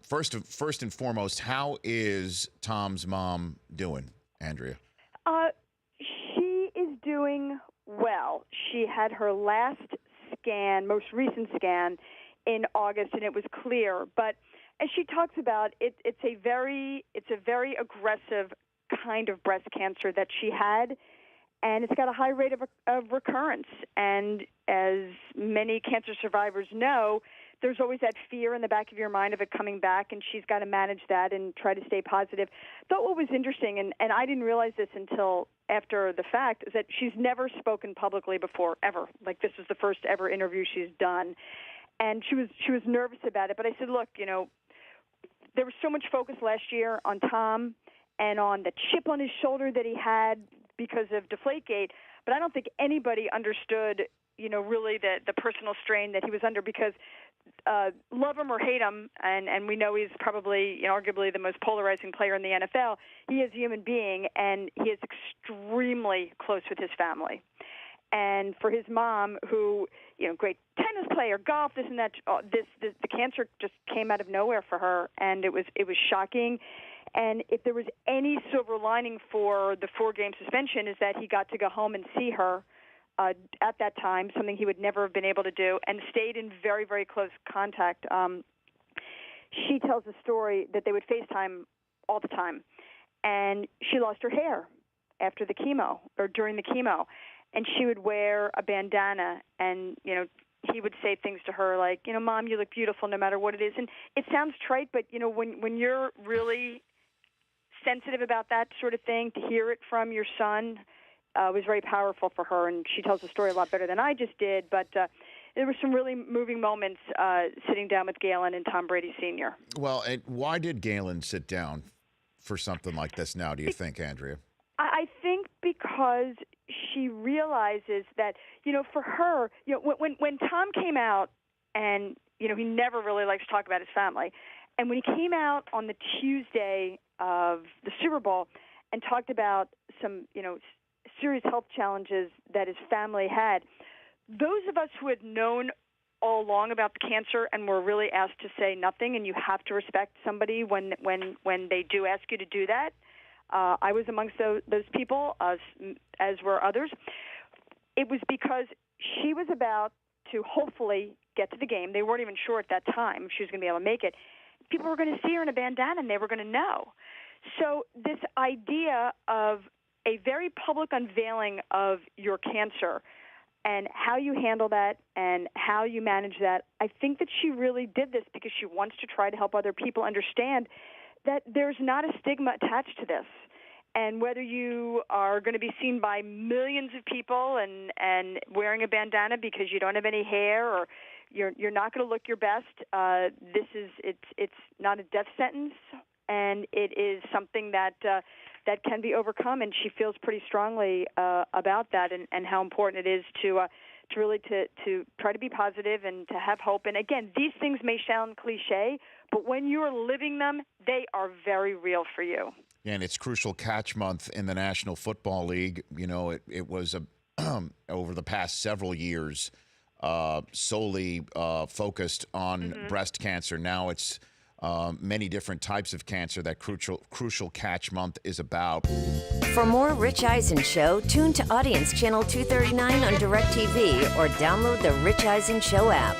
First and foremost, how is Tom's mom doing, Andrea? She is doing well. She had her last scan, most recent scan, in August, and it was clear. But as she talks about, it's a very aggressive kind of breast cancer that she had, and it's got a high rate of recurrence. And as many cancer survivors know, there's always that fear in the back of your mind of it coming back, and she's got to manage that and try to stay positive. Thought what was interesting, and I didn't realize this until after the fact, is that she's never spoken publicly before, ever. Like, this is the first ever interview she's done. And she was nervous about it. But I said, look, there was so much focus last year on Tom and on the chip on his shoulder that he had because of Deflategate, but I don't think anybody understood, really the personal strain that he was under, because love him or hate him, and we know he's probably, arguably the most polarizing player in the NFL, he is a human being, and he is extremely close with his family. And for his mom, who, great tennis player, golf, this and that, the cancer just came out of nowhere for her, and it was shocking. And if there was any silver lining for the 4-game suspension, is that he got to go home and see her at that time, something he would never have been able to do, and stayed in very, very close contact. She tells a story that they would FaceTime all the time, and she lost her hair after the chemo, or during the chemo, and she would wear a bandana, and, he would say things to her like, Mom, you look beautiful no matter what it is. And it sounds trite, but, when you're really sensitive about that sort of thing, to hear it from your son was very powerful for her, and she tells the story a lot better than I just did. But there were some really moving moments sitting down with Galen and Tom Brady Sr. Well, and why did Galen sit down for something like this now, do you think, Andrea? I think because she realizes that, for her, when Tom came out, and, he never really likes to talk about his family, and when he came out on the Tuesday of the Super Bowl and talked about some, serious health challenges that his family had, those of us who had known all along about the cancer and were really asked to say nothing, and you have to respect somebody when they do ask you to do that. I was amongst those people, as were others. It was because she was about to hopefully get to the game. They weren't even sure at that time if she was going to be able to make it. People were going to see her in a bandana, and they were going to know. So this idea of a very public unveiling of your cancer and how you handle that and how you manage that, I think that she really did this because she wants to try to help other people understand that there's not a stigma attached to this. And whether you are going to be seen by millions of people and wearing a bandana because you don't have any hair, or you're not going to look your best, it's not a death sentence, and it is something that can be overcome. And she feels pretty strongly about that, and how important it is to really try to be positive and to have hope. And again, these things may sound cliche, but when you're living them, they are very real for you. And it's Crucial Catch Month in the National Football League. It was over the past several years solely focused on breast cancer. Now it's many different types of cancer that Crucial Catch Month is about. For more Rich Eisen Show, tune to Audience Channel 239 on DirecTV or download the Rich Eisen Show app.